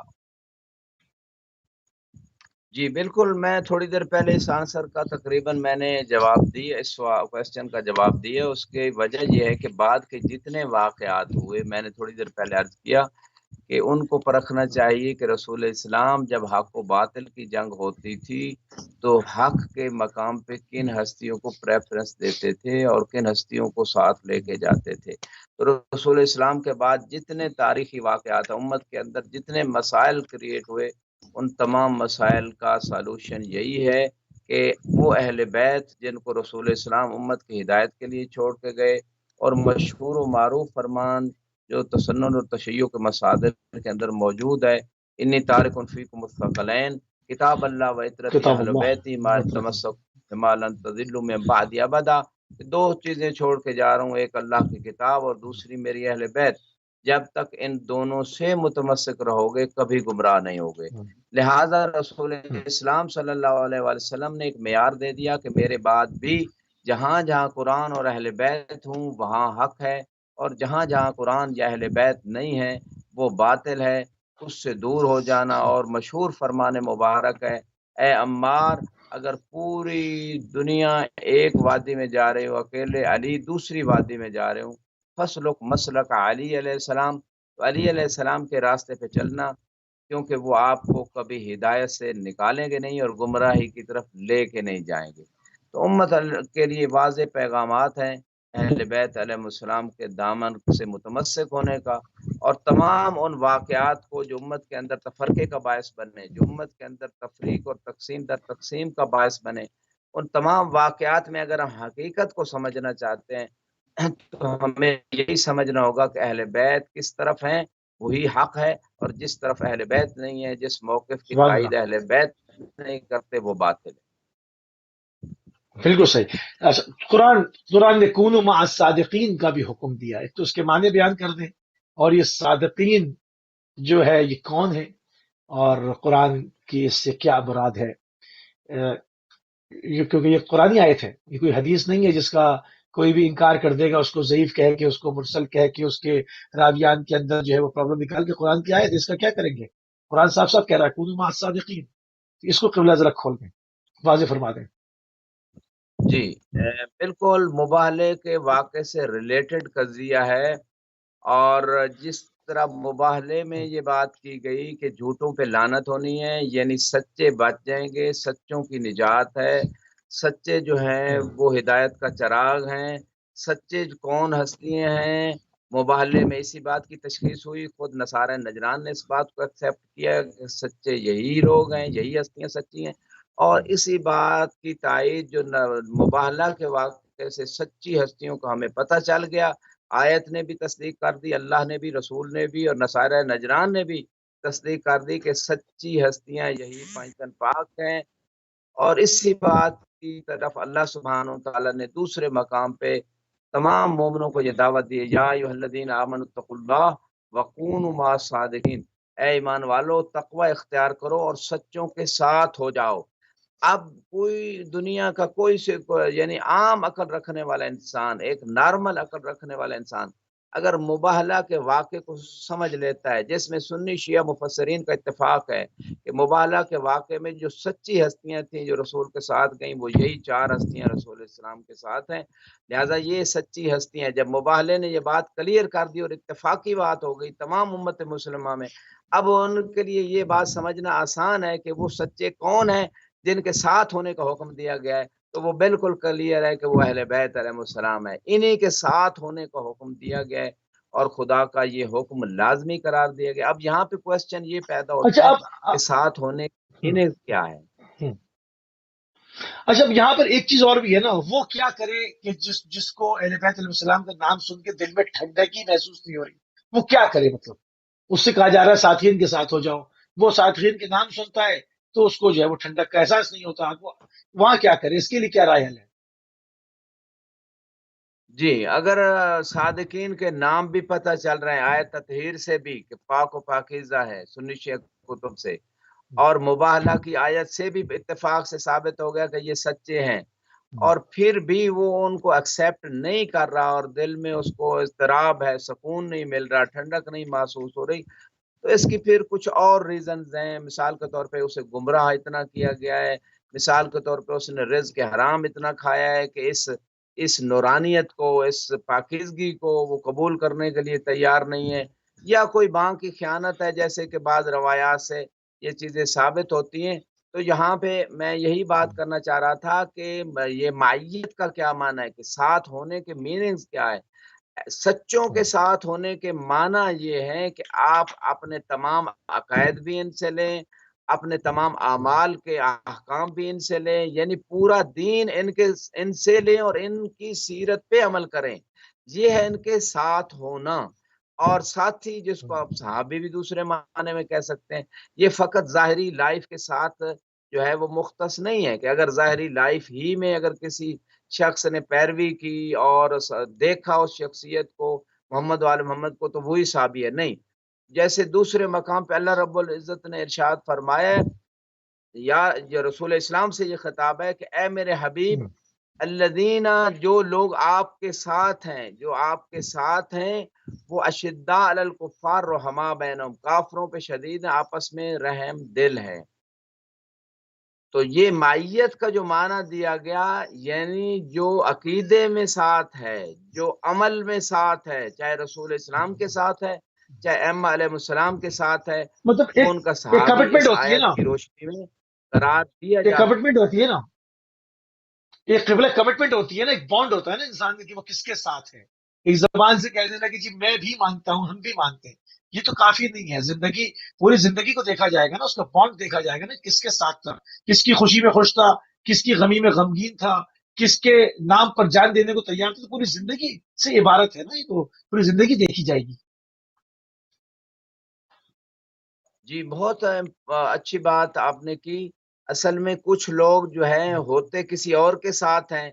جی بالکل. میں تھوڑی دیر پہلے اس آنسر کا تقریباً میں نے جواب دی، اس کوشچن کا جواب دیا. اس کی وجہ یہ ہے کہ بعد کے جتنے واقعات ہوئے، میں نے تھوڑی دیر پہلے عرض کیا کہ ان کو پرکھنا چاہیے کہ رسول اسلام جب حق و باطل کی جنگ ہوتی تھی تو حق کے مقام پہ کن ہستیوں کو پریفرنس دیتے تھے اور کن ہستیوں کو ساتھ لے کے جاتے تھے. تو رسول اسلام کے بعد جتنے تاریخی واقعات امت کے اندر جتنے مسائل کریٹ ہوئے، ان تمام مسائل کا سالوشن یہی ہے کہ وہ اہل بیت جن کو رسول اسلام امت کی ہدایت کے لیے چھوڑ کے گئے، اور مشہور و معروف فرمان جو تسنن اور تشیع کے مصادر کے اندر موجود ہے، انی تارک فیکم الثقلین کتاب اللہ و عترتی کتاب اہل اللہ بیتی ما مطلق. تمسک بما لن تضلوا من بعد ابدا. دو چیزیں چھوڑ کے جا رہا ہوں، ایک اللہ کی کتاب اور دوسری میری اہل بیت. جب تک ان دونوں سے متمسک رہو گے کبھی گمراہ نہیں ہوگے. لہذا رسول اسلام صلی اللہ علیہ وآلہ وسلم نے ایک معیار دے دیا کہ میرے بعد بھی جہاں جہاں قرآن اور اہل بیت ہوں وہاں حق ہے، اور جہاں جہاں قرآن یا اہل بیت نہیں ہے وہ باطل ہے، اس سے دور ہو جانا. اور مشہور فرمان مبارک ہے، اے عمار اگر پوری دنیا ایک وادی میں جا رہے ہو، اکیلے علی دوسری وادی میں جا رہے ہوں، فسلک مسلک علی علیہ السلام، تو علی علیہ السلام کے راستے پہ چلنا، کیونکہ وہ آپ کو کبھی ہدایت سے نکالیں گے نہیں اور گمراہی کی طرف لے کے نہیں جائیں گے. تو امت کے لیے واضح پیغامات ہیں اہل بیت علیہ السلام کے دامن سے متمسک ہونے کا، اور تمام ان واقعات کو جو امت کے اندر تفرقے کا باعث بنے، جو امت کے اندر تفریق اور تقسیم در تقسیم کا باعث بنے، ان تمام واقعات میں اگر ہم حقیقت کو سمجھنا چاہتے ہیں تو ہمیں یہی سمجھنا ہوگا کہ اہل بیت کس طرف ہیں وہی حق ہے، اور جس طرف اہل بیت نہیں ہے، جس موقف کی سبحان تائید اللہ، اہل بیت نہیں کرتے، وہ باطل ہے. بالکل صحیح. اچھا، قرآن نے کونوا مع الصادقین کا بھی حکم دیا. ایک تو اس کے معنی بیان کر دیں، اور یہ صادقین جو ہے یہ کون ہے، اور قرآن کی اس سے کیا مراد ہے. کیونکہ یہ قرآنی آیت ہے، یہ کوئی حدیث نہیں ہے جس کا کوئی بھی انکار کر دے گا، اس کو ضعیف کہہ کے، اس کو مرسل کہہ کے، اس کے راویان کے اندر جو ہے وہ پرابلم نکال کے. قرآن کی آیت ہے، اس کا کیا کریں گے؟ قرآن صاف صاف کہہ رہا ہے کونوا مع الصادقین. اس کو قبلہ ذرا کھول دیں، واضح فرما دیں. جی بالکل مباہلے کے واقعے سے ریلیٹڈ قضیہ ہے. اور جس طرح مباہلے میں یہ بات کی گئی کہ جھوٹوں پہ لعنت ہونی ہے، یعنی سچے بچ جائیں گے، سچوں کی نجات ہے، سچے جو ہیں وہ ہدایت کا چراغ ہیں. سچے کون ہستیاں ہیں؟ مباہلے میں اسی بات کی تشخیص ہوئی، خود نصارہ نجران نے اس بات کو ایکسیپٹ کیا کہ سچے یہی لوگ ہیں، یہی ہستیاں سچی ہیں. اور اسی بات کی تائید جو مباہلہ کے واقعے سے سچی ہستیوں کا ہمیں پتہ چل گیا، آیت نے بھی تصدیق کر دی، اللہ نے بھی، رسول نے بھی، اور نصارہ نجران نے بھی تصدیق کر دی کہ سچی ہستیاں یہی پانچ پاک ہیں. اور اسی بات کی طرف اللہ سبحانہ و تعالیٰ نے دوسرے مقام پہ تمام مومنوں کو یہ دعوت دی، یا ایھا الذین آمنوا اتقوا اللہ وکونوا مع الصادقین، اے ایمان والو تقوی اختیار کرو اور سچوں کے ساتھ ہو جاؤ. اب کوئی دنیا کا یعنی عام عقل رکھنے والا انسان، ایک نارمل عقل رکھنے والا انسان اگر مباہلہ کے واقعے کو سمجھ لیتا ہے، جس میں سنی شیعہ مفسرین کا اتفاق ہے کہ مباہلہ کے واقعے میں جو سچی ہستیاں تھیں جو رسول کے ساتھ گئیں وہ یہی چار ہستیاں رسول السلام کے ساتھ ہیں. لہٰذا یہ سچی ہستیاں، جب مباہلے نے یہ بات کلیئر کر دی اور اتفاقی بات ہو گئی تمام امت مسلمہ میں، اب ان کے لیے یہ بات سمجھنا آسان ہے کہ وہ سچے کون ہیں جن کے ساتھ ہونے کا حکم دیا گیا ہے. تو وہ بالکل کلیئر ہے کہ وہ اہل بیت علیہ السلام ہے، انہی کے ساتھ ہونے کا حکم دیا گیا ہے اور خدا کا یہ حکم لازمی قرار دیا گیا. اب یہاں پہ کوشچن یہ پیدا اچھا، ہوتا ہے اب کہ ساتھ ہونے انہیں کیا ہے. اچھا یہاں پر ایک چیز اور بھی ہے نا، وہ کیا کرے کہ جس کو اہل بیت علیہ السلام کا نام سن کے دل میں ٹھنڈک ہی محسوس نہیں ہو رہی، وہ کیا کرے؟ مطلب اس سے کہا جا رہا ہے ساتھین کے ساتھ ہو جاؤ، وہ ساتھین کے نام سنتا ہے تو اس کو جو ہے وہ ٹھنڈک کا احساس نہیں ہوتا، وہ وہاں کیا کرے؟ اس کے لیے کیا رائے حل ہے؟ جی، اگر صادقین کے نام بھی پتہ چل رہے ہیں آیت تطہیر سے بھی کہ پاک و پاکیزہ ہے سنی شیعہ کتب سے، اور مباہلہ کی آیت سے بھی اتفاق سے ثابت ہو گیا کہ یہ سچے ہیں، اور پھر بھی وہ ان کو ایکسیپٹ نہیں کر رہا اور دل میں اس کو اضطراب ہے، سکون نہیں مل رہا، ٹھنڈک نہیں محسوس ہو رہی، تو اس کی پھر کچھ اور ریزنز ہیں۔ مثال کے طور پہ اسے گمراہ اتنا کیا گیا ہے، مثال کے طور پہ اس نے رزق حرام اتنا کھایا ہے کہ اس نورانیت کو، اس پاکیزگی کو وہ قبول کرنے کے لیے تیار نہیں ہے، یا کوئی بانگ کی خیانت ہے جیسے کہ بعض روایات سے یہ چیزیں ثابت ہوتی ہیں۔ تو یہاں پہ میں یہی بات کرنا چاہ رہا تھا کہ یہ معیت کا کیا معنی ہے، کہ ساتھ ہونے کے میننگز کیا ہے؟ سچوں کے ساتھ ہونے کے معنی یہ ہے کہ آپ اپنے تمام عقائد بھی ان سے لیں، اپنے تمام اعمال کے احکام بھی ان سے لیں، یعنی پورا دین ان سے لیں اور ان کی سیرت پہ عمل کریں، یہ ہے ان کے ساتھ ہونا۔ اور ساتھی جس کو آپ صحابی بھی دوسرے معنی میں کہہ سکتے ہیں، یہ فقط ظاہری لائف کے ساتھ جو ہے وہ مختص نہیں ہے کہ اگر ظاہری لائف ہی میں اگر کسی شخص نے پیروی کی اور دیکھا اس شخصیت کو، محمد وال محمد کو، تو وہی صحابی ہے، نہیں۔ جیسے دوسرے مقام پہ اللہ رب العزت نے ارشاد فرمایا ہے، یا یہ رسول اسلام سے یہ خطاب ہے کہ اے میرے حبیب، الذین، جو لوگ آپ کے ساتھ ہیں، جو آپ کے ساتھ ہیں، وہ اشداء علی الکفار رحماء بینہم، کافروں پہ شدید ہیں، آپس میں رحم دل ہے۔ تو یہ معیت کا جو معنی دیا گیا، یعنی جو عقیدے میں ساتھ ہے، جو عمل میں ساتھ ہے، چاہے رسول اسلام کے ساتھ ہے، چاہے ائمہ علیہ السلام کے ساتھ ہے، مطلب وہ ان کا ایک صحابی کمٹمنٹ اس ہوتی ہے آیت نا، کی روشنی میں قرار دیا ایک جا سکتا کمٹمنٹ ہوتی ہے نا، ایک قبل کمٹمنٹ ہوتی ہے نا، ایک بانڈ ہوتا ہے نا انسان میں کہ وہ کس کے ساتھ ہے۔ ایک زبان سے کہہ دینا کہ جی میں بھی مانتا ہوں، ہم بھی مانتے ہیں، یہ تو کافی نہیں ہے۔ زندگی، پوری زندگی کو دیکھا جائے گا نا، اس کا بانڈ دیکھا جائے گا نا، کس کے ساتھ تھا، کس کی خوشی میں خوش تھا، کس کی غمی میں غمگین تھا، کس کے نام پر جان دینے کو تیار تھا، تو پوری زندگی سے عبارت ہے نا، یہ تو پوری زندگی دیکھی جائے گی۔ جی، بہت اچھی بات آپ نے کی۔ اصل میں کچھ لوگ جو ہیں ہوتے کسی اور کے ساتھ ہیں،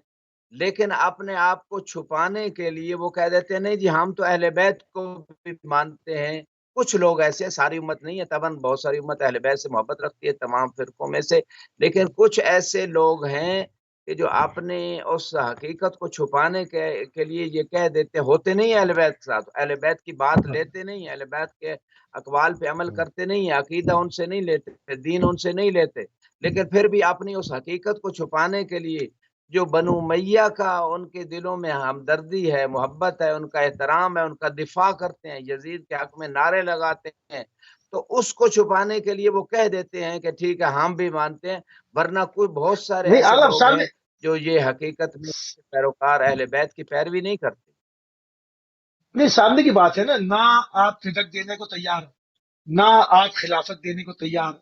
لیکن اپنے آپ کو چھپانے کے لیے وہ کہہ دیتے ہیں نہیں جی ہم تو اہل بیت کو بھی مانتے ہیں۔ کچھ لوگ ایسے، ساری امت نہیں ہے، طبعاً بہت ساری امت اہل بیت سے محبت رکھتی ہے تمام فرقوں میں سے، لیکن کچھ ایسے لوگ ہیں کہ جو اپنے اس حقیقت کو چھپانے کے لیے یہ کہہ دیتے، ہوتے نہیں اہل بیت کے ساتھ، اہل بیت کی بات لیتے نہیں، اہل بیت کے اقوال پہ عمل کرتے نہیں ہیں، عقیدہ ان سے نہیں لیتے، دین ان سے نہیں لیتے، لیکن پھر بھی اپنی اس حقیقت کو چھپانے کے لیے جو بنو امیہ کا ان کے دلوں میں ہمدردی ہے، محبت ہے، ان کا احترام ہے، ان کا دفاع کرتے ہیں، یزید کے حق میں نعرے لگاتے ہیں، تو اس کو چھپانے کے لیے وہ کہہ دیتے ہیں کہ ٹھیک ہے ہم بھی مانتے ہیں، ورنہ کوئی بہت سارے نہیں ایسے اعلیٰ لوگ سامنے، ہیں جو یہ حقیقت میں پیروکار اہل بیت کی پیروی نہیں کرتے۔ نہیں سامنے کی بات ہے نا، نہ آپ فدق دینے کو تیار، نہ آپ خلافت دینے کو تیار،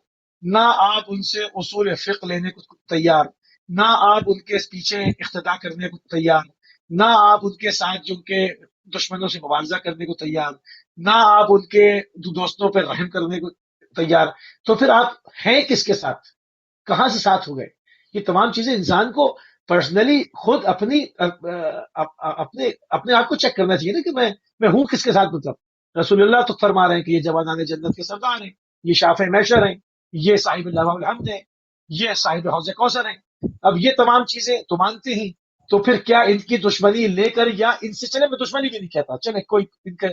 نہ آپ ان سے اصول فقہ لینے کو تیار، نہ آپ ان کے پیچھے اقتدا کرنے کو تیار، نہ آپ ان کے ساتھ جو ان کے دشمنوں سے مبارزہ کرنے کو تیار، نہ آپ ان کے دوستوں پہ رحم کرنے کو تیار، تو پھر آپ ہیں کس کے ساتھ؟ کہاں سے ساتھ ہو گئے؟ یہ تمام چیزیں انسان کو پرسنلی خود اپنے اپنے آپ کو چیک کرنا چاہیے نا کہ میں ہوں کس کے ساتھ۔ مطلب رسول اللہ تو فرما رہے ہیں کہ یہ جوانان جنت کے سردار ہیں، یہ شافع محشر ہیں، یہ صاحب لواء الحمد ہیں، یہ صاحب حوض کوثر ہیں۔ اب یہ تمام چیزیں تو مانتے ہیں، تو پھر کیا ان کی دشمنی لے کر، یا ان سے، چلے میں دشمنی بھی نہیں کہتا، چلے کوئی ان کا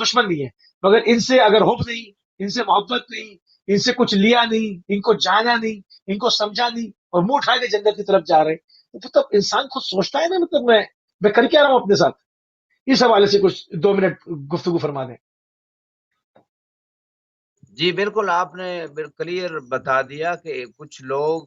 دشمن نہیں ہے، مگر ان سے اگر حب نہیں، ان سے محبت نہیں، ان سے کچھ لیا نہیں، ان کو جانا نہیں، ان کو سمجھا نہیں، اور منہ اٹھا کے جنت کی طرف جا رہے ہیں، تو تب انسان خود سوچتا ہے نا، مطلب میں کر کیا رہا ہوں اپنے ساتھ؟ اس حوالے سے کچھ 2 منٹ گفتگو فرما دیں۔ جی بالکل، آپ نے کلیئر بتا دیا کہ کچھ لوگ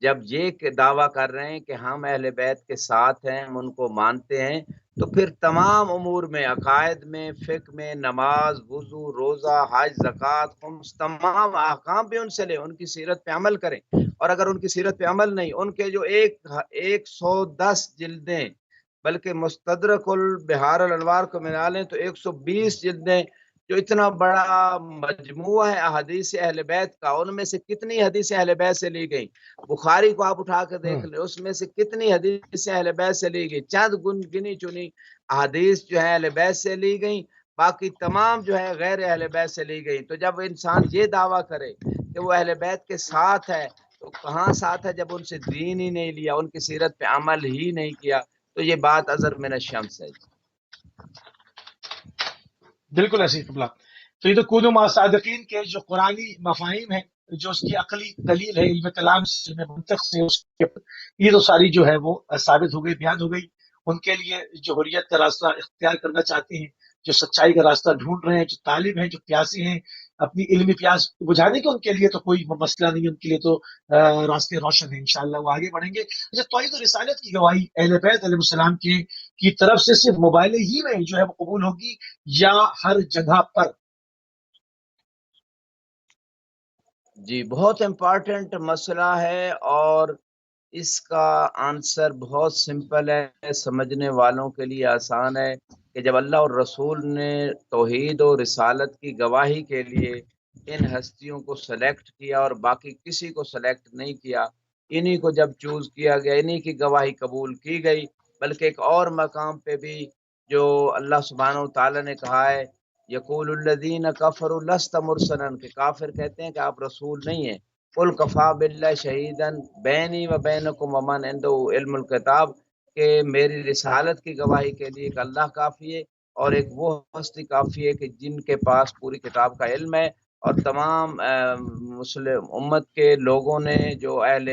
جب یہ دعویٰ کر رہے ہیں کہ ہم اہل بیت کے ساتھ ہیں، ہم ان کو مانتے ہیں، تو پھر تمام امور میں، عقائد میں، فقہ میں، نماز، وضو، روزہ، حج، زکوٰۃ، خمس، تمام احکام بھی ان سے لیں، ان کی سیرت پہ عمل کریں، اور اگر ان کی سیرت پہ عمل نہیں، ان کے جو 110 جلدیں، بلکہ مستدرک البحار الانوار کو ملا لیں تو 120 جلدیں، جو اتنا بڑا مجموعہ ہے احادیث اہل بیت کا، ان میں سے کتنی حدیث اہل بیت سے لی گئی؟ بخاری کو آپ اٹھا کے دیکھ لیں، اس میں سے کتنی حدیث اہل بیت سے لی گئی؟ چند گنی چنی احادیث جو ہے اہل بیت سے لی گئی، باقی تمام جو ہے غیر اہل بیت سے لی گئی۔ تو جب انسان یہ دعویٰ کرے کہ وہ اہل بیت کے ساتھ ہے، تو کہاں ساتھ ہے جب ان سے دین ہی نہیں لیا، ان کی سیرت پہ عمل ہی نہیں کیا؟ تو یہ بات ازر من الشمس ہے۔ بالکل ایسی قبلہ۔ تو یہ تو کونو مع صادقین کے جو قرآنی مفاہیم ہیں، جو اس کی عقلی دلیل ہے، علم کلام سے، علم منطق سے، اس کے یہ تو ساری جو ہے وہ ثابت ہو گئی، بیان ہو گئی۔ ان کے لیے جو حریت کا راستہ اختیار کرنا چاہتے ہیں، جو سچائی کا راستہ ڈھونڈ رہے ہیں، جو طالب ہیں، جو پیاسے ہیں اپنی علمی پیاس بجھانے کے، ان کے لیے تو کوئی مسئلہ نہیں، ان کے لیے تو راستے روشن ہیں، انشاءاللہ وہ آگے بڑھیں گے۔ اچھا، توحید و رسالت کی گواہی اہل بیت علیہ السلام کی طرف سے صرف موبائل ہی میں جو ہے وہ قبول ہوگی یا ہر جگہ پر؟ جی، بہت امپارٹنٹ مسئلہ ہے، اور اس کا آنسر بہت سمپل ہے، سمجھنے والوں کے لیے آسان ہے کہ جب اللہ اور رسول نے توحید و رسالت کی گواہی کے لیے ان ہستیوں کو سلیکٹ کیا اور باقی کسی کو سلیکٹ نہیں کیا، انہی کو جب چوز کیا گیا، انہی کی گواہی قبول کی گئی۔ بلکہ ایک اور مقام پہ بھی جو اللہ سبحانہ و تعالیٰ نے کہا ہے، یقول الذین کفروا لست مرسلا، کہ کافر کہتے ہیں کہ آپ رسول نہیں ہیں، قل کفا باللہ شہیدن بینی و بینکم ومن عنده علم الکتاب، کہ میری رسالت کی گواہی کے لیے ایک اللہ کافی ہے، اور ایک وہ ہستی کافی ہے کہ جن کے پاس پوری کتاب کا علم ہے، اور تمام مسلم امت کے لوگوں نے جو اہل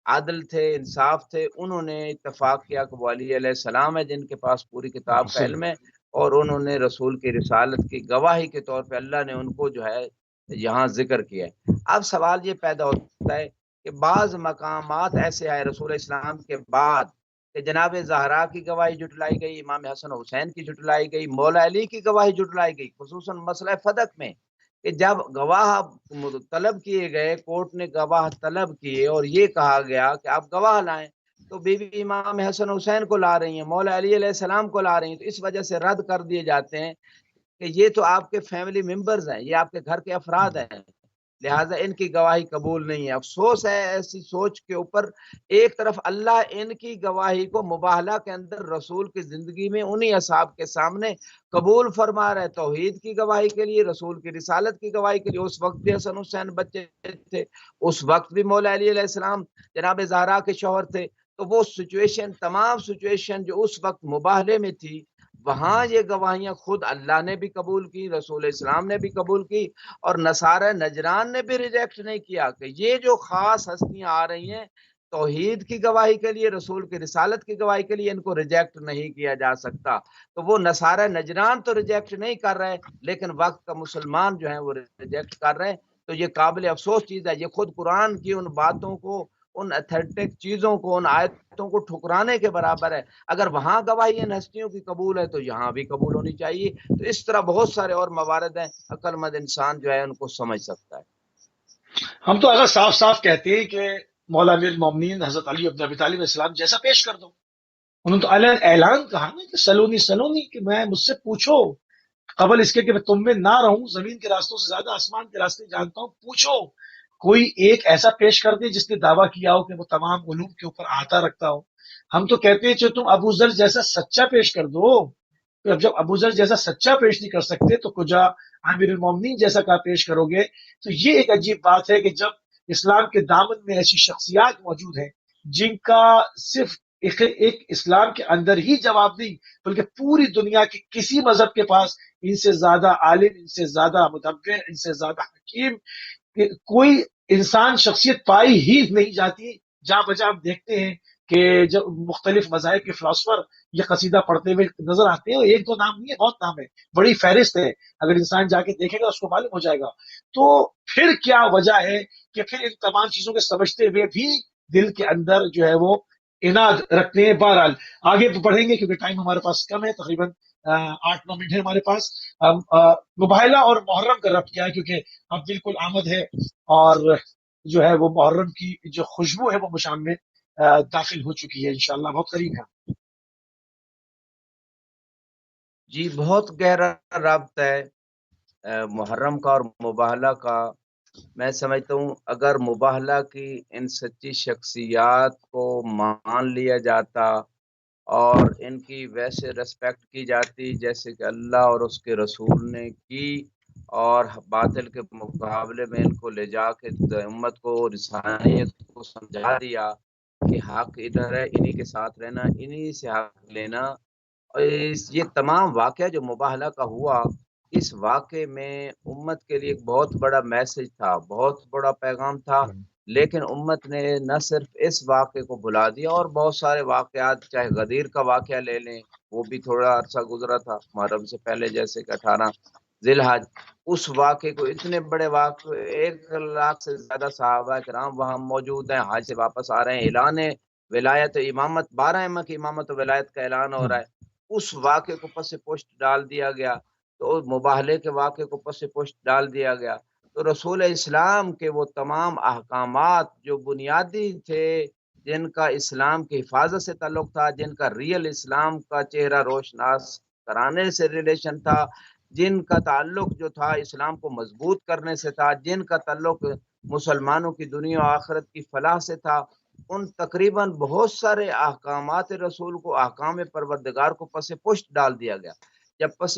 عادل تھے، انصاف تھے، انہوں نے اتفاق کیا کہ وہ علی علیہ السلام ہے جن کے پاس پوری کتاب کا علم ہے، اور انہوں نے رسول کی رسالت کی گواہی کے طور پہ اللہ نے ان کو جو ہے یہاں ذکر کیا ہے۔ اب سوال یہ پیدا ہوتا ہے کہ بعض مقامات ایسے آئے رسول اسلام کے بعد کہ جناب زہرا کی گواہی جٹلائی گئی، امام حسن حسین کی جٹلائی گئی، مولا علی کی گواہی جٹلائی گئی، خصوصاً مسئلہ فدق میں، کہ جب گواہ طلب کیے گئے، کورٹ نے گواہ طلب کیے اور یہ کہا گیا کہ آپ گواہ لائیں، تو بی بی امام حسن حسین کو لا رہی ہیں، مولا علی علیہ السلام کو لا رہی ہیں، تو اس وجہ سے رد کر دیے جاتے ہیں کہ یہ تو آپ کے فیملی ممبرز ہیں، یہ آپ کے گھر کے افراد ہیں، لہٰذا ان کی گواہی قبول نہیں ہے۔ افسوس ہے ایسی سوچ کے اوپر۔ ایک طرف اللہ ان کی گواہی کو مباہلہ کے اندر رسول کی زندگی میں انہی اصحاب کے سامنے قبول فرما رہے، توحید کی گواہی کے لیے، رسول کی رسالت کی گواہی کے لیے۔ اس وقت بھی حسن حسین بچے تھے، اس وقت بھی مولا علی علیہ السلام جناب زہرا کے شوہر تھے، تو وہ سچویشن، تمام سچویشن جو اس وقت مباہلے میں تھی، وہاں یہ گواہیاں خود اللہ نے بھی قبول کی، رسول اسلام نے بھی قبول کی، اور نصارہ نجران نے بھی ریجیکٹ نہیں کیا کہ یہ جو خاص ہستیاں آ رہی ہیں توحید کی گواہی کے لیے، رسول کی رسالت کی گواہی کے لیے، ان کو ریجیکٹ نہیں کیا جا سکتا۔ تو وہ نصارہ نجران تو ریجیکٹ نہیں کر رہے، لیکن وقت کا مسلمان جو ہیں وہ ریجیکٹ کر رہے ہیں۔ تو یہ قابل افسوس چیز ہے، یہ خود قرآن کی ان باتوں کو، ان اتھینٹک چیزوں کو، ان آیتوں کو ٹھکرانے کے برابر ہے۔ اگر وہاں گواہی ان ہستیوں کی قبول ہے تو یہاں بھی قبول ہونی چاہیے۔ تو اس طرح بہت سارے اور موارد ہیں، عقل مند انسان جو ہے ان کو سمجھ سکتا ہے۔ ہم تو اگر صاف صاف کہتے ہیں کہ مولا امیر المومنین حضرت علی بن ابی طالب علیہ السلام جیسا پیش کر دو۔ انہوں نے تو اعلان کہا نا کہ سلونی سلونی، کہ میں مجھ سے پوچھو، قبل اس کے کہ میں تم میں نہ رہوں، زمین کے راستوں سے زیادہ آسمان کے راستے جانتا ہوں، پوچھو کوئی ایک ایسا پیش کر دے جس نے دعویٰ کیا ہو کہ وہ تمام علوم کے اوپر آتا رکھتا ہو۔ ہم تو کہتے ہیں کہ تم ابو ذر جیسا سچا پیش کر دو۔ تو اب جب ابو ذر جیسا سچا پیش نہیں کر سکتے تو کجا امیر المومنین جیسا کا پیش کرو گے؟ تو یہ ایک عجیب بات ہے کہ جب اسلام کے دامن میں ایسی شخصیات موجود ہیں جن کا صرف ایک اسلام کے اندر ہی جواب نہیں، بلکہ پوری دنیا کے کسی مذہب کے پاس ان سے زیادہ عالم، ان سے زیادہ مدبر، ان سے زیادہ حکیم کوئی انسان شخصیت پائی ہی نہیں جاتی۔ جہاں بجا ہم دیکھتے ہیں کہ جب مختلف مذاہب کے فلاسفر یہ قصیدہ پڑھتے ہوئے نظر آتے ہیں، ایک دو نام نہیں ہے، بہت نام ہے، بڑی فہرست ہے، اگر انسان جا کے دیکھے گا اس کو معلوم ہو جائے گا۔ تو پھر کیا وجہ ہے کہ پھر ان تمام چیزوں کے سمجھتے ہوئے بھی دل کے اندر جو ہے وہ اناد رکھتے ہیں؟ بہرحال آگے بڑھیں گے کیونکہ ٹائم ہمارے پاس کم ہے، تقریباً 8-9 منٹ ہے ہمارے پاس۔ ہم مباہلہ اور محرم کا ربط کیا ہے، کیونکہ اب بالکل آمد ہے اور جو ہے وہ محرم کی جو خوشبو ہے وہ مشام میں داخل ہو چکی ہے انشاءاللہ، بہت قریب ہے۔ جی بہت گہرا رابطہ ہے محرم کا اور مباہلہ کا۔ میں سمجھتا ہوں اگر مباہلہ کی ان سچی شخصیات کو مان لیا جاتا اور ان کی ویسے رسپیکٹ کی جاتی جیسے کہ اللہ اور اس کے رسول نے کی، اور باطل کے مقابلے میں ان کو لے جا کے امت کو رسالت کو سمجھا دیا کہ حق ادھر ہے، انہی کے ساتھ رہنا، انہی سے حق لینا۔ اور یہ تمام واقعہ جو مباہلہ کا ہوا، اس واقعے میں امت کے لیے ایک بہت بڑا میسج تھا، بہت بڑا پیغام تھا، لیکن امت نے نہ صرف اس واقعے کو بھلا دیا، اور بہت سارے واقعات، چاہے غدیر کا واقعہ لے لیں، وہ بھی تھوڑا عرصہ گزرا تھا محرم سے پہلے، جیسے کہ 18 ذی الحج، اس واقعے کو اتنے بڑے واقعے، 1 لاکھ سے زیادہ صحابہ کرام وہاں موجود ہیں، حج سے واپس آ رہے ہیں، اعلان ولایت امامت، 12 ائمہ کی امامت و ولایت کا اعلان ہو رہا ہے، اس واقعے کو پس پشت ڈال دیا گیا، تو مباہلے کے واقعے کو پس پشت ڈال دیا گیا، تو رسول اسلام کے وہ تمام احکامات جو بنیادی تھے، جن کا اسلام کی حفاظت سے تعلق تھا، جن کا ریئل اسلام کا چہرہ روشناس کرانے سے ریلیشن تھا، جن کا تعلق جو تھا اسلام کو مضبوط کرنے سے تھا، جن کا تعلق مسلمانوں کی دنیا و آخرت کی فلاح سے تھا، ان تقریباً بہت سارے احکامات رسول کو، احکام پروردگار کو پس پشت ڈال دیا گیا۔ جب پس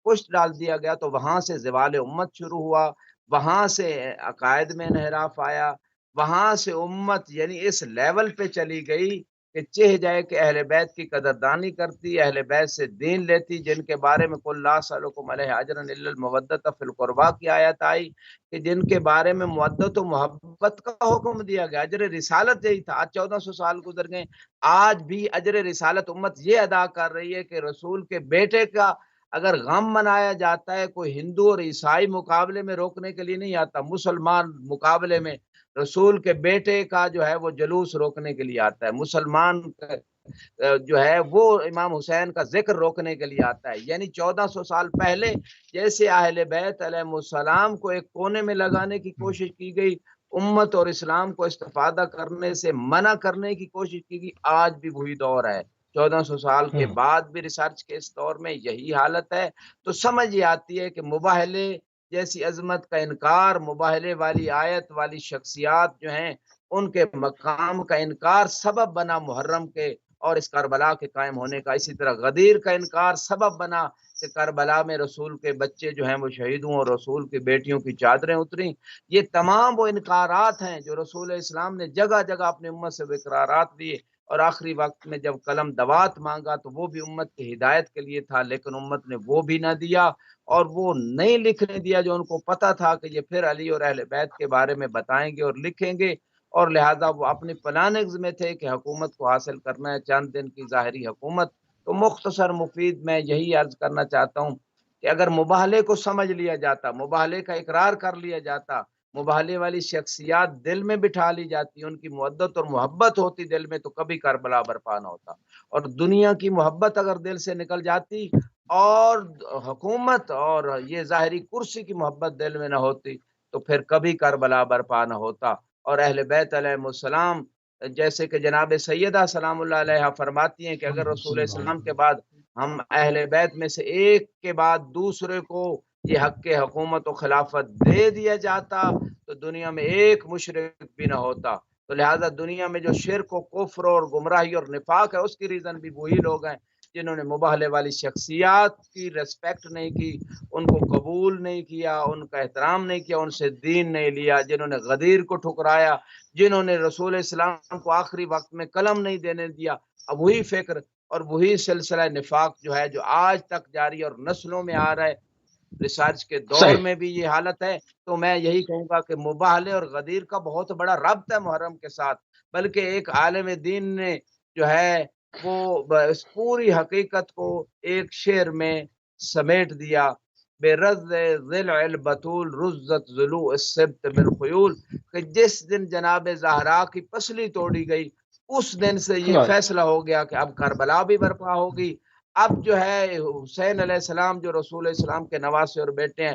پشت ڈال دیا گیا تو وہاں سے زوال امت شروع ہوا، وہاں سے عقائد میں انحراف آیا، وہاں سے امت یعنی اس لیول پہ چلی گئی کہ چہ جائے کہ اہل بیت کی قدردانی کرتی، اہل بیت سے دین لیتی، جن کے بارے میں قل لا اسألکم علیہ اجرا الا المودۃ فی القربیٰ کی آیت آئی کہ جن کے بارے میں مودت و محبت کا حکم دیا گیا۔ اجر رسالت یہی تھا۔ آج 1400 سال گزر گئے، آج بھی اجر رسالت امت یہ ادا کر رہی ہے کہ رسول کے بیٹے کا اگر غم منایا جاتا ہے، کوئی ہندو اور عیسائی مقابلے میں روکنے کے لیے نہیں آتا، مسلمان مقابلے میں رسول کے بیٹے کا جو ہے وہ جلوس روکنے کے لیے آتا ہے، مسلمان جو ہے وہ امام حسین کا ذکر روکنے کے لیے آتا ہے۔ یعنی 1400 سال پہلے جیسے اہل بیت علیہ السلام کو ایک کونے میں لگانے کی کوشش کی گئی، امت اور اسلام کو استفادہ کرنے سے منع کرنے کی کوشش کی گئی، آج بھی وہی دور ہے۔ 1400 سال کے بعد بھی ریسرچ کے اس دور میں یہی حالت ہے۔ تو سمجھ یہ آتی ہے کہ مباہلے جیسی عظمت کا انکار، مباہلے والی آیت والی شخصیات جو ہیں ان کے مقام کا انکار سبب بنا محرم کے اور اس کربلا کے قائم ہونے کا۔ اسی طرح غدیر کا انکار سبب بنا کہ کربلا میں رسول کے بچے جو ہیں وہ شہید ہوں اور رسول کی بیٹیوں کی چادریں اتریں۔ یہ تمام وہ انکارات ہیں جو رسول اسلام نے جگہ جگہ اپنی امت سے اقرارات دیے، اور آخری وقت میں جب قلم دوات مانگا تو وہ بھی امت کی ہدایت کے لیے تھا، لیکن امت نے وہ بھی نہ دیا، اور وہ نہیں لکھنے دیا جو ان کو پتا تھا کہ یہ پھر علی اور اہل بیت کے بارے میں بتائیں گے اور لکھیں گے، اور لہذا وہ اپنی پلاننگز میں تھے کہ حکومت کو حاصل کرنا ہے، چند دن کی ظاہری حکومت۔ تو مختصر مفید میں یہی عرض کرنا چاہتا ہوں کہ اگر مباہلے کو سمجھ لیا جاتا، مباہلے کا اقرار کر لیا جاتا، مباہلے والی شخصیات دل میں بٹھا لی جاتی، ان کی مودت اور محبت ہوتی دل میں، تو کبھی کربلا برپا نہ ہوتا، اور دنیا کی محبت اگر دل سے نکل جاتی اور حکومت اور یہ ظاہری کرسی کی محبت دل میں نہ ہوتی تو پھر کبھی کربلا برپا نہ ہوتا۔ اور اہل بیت علیہ السلام، جیسے کہ جناب سیدہ سلام اللہ علیہ فرماتی ہیں کہ اگر رسول اسلام کے بعد ہم اہل بیت میں سے ایک کے بعد دوسرے کو یہ حق کے حکومت و خلافت دے دیا جاتا تو دنیا میں ایک مشرک بھی نہ ہوتا۔ تو لہٰذا دنیا میں جو شرک و کفر اور گمراہی اور نفاق ہے، اس کی ریزن بھی وہی لوگ ہیں جنہوں نے مباہلے والی شخصیات کی ریسپیکٹ نہیں کی، ان کو قبول نہیں کیا، ان کا احترام نہیں کیا، ان سے دین نہیں لیا، جنہوں نے غدیر کو ٹھکرایا، جنہوں نے رسول اسلام کو آخری وقت میں قلم نہیں دینے دیا۔ اب وہی فکر اور وہی سلسلہ نفاق جو ہے جو آج تک جاری اور نسلوں میں آ رہا ہے، ریسرچ کے دور صحیح۔ میں بھی یہ حالت ہے۔ تو میں یہی کہوں گا کہ مباہلے اور غدیر کا بہت بڑا ربط ہے محرم کے ساتھ، بلکہ ایک عالم دین نے جو ہے وہ اس پوری حقیقت کو ایک شعر میں سمیٹ دیا، بے رز ذل البتول رزت ذلو السبت بالخیول، کہ جس دن جناب زہرا کی پسلی توڑی گئی اس دن سے یہ فیصلہ ہو گیا کہ اب کربلا بھی برپا ہوگی۔ اب جو ہے حسین علیہ السلام جو رسول اسلام کے نواسے اور بیٹے ہیں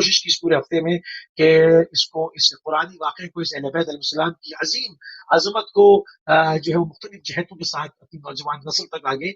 کوشش کی اس پورے ہفتے میں کہ اس قرآنی واقعے کو، اس اہل بیت علیہ السلام کی عظیم عظمت کو جو ہے وہ مختلف جہتوں کے ساتھ اپنی نوجوان نسل تک آگے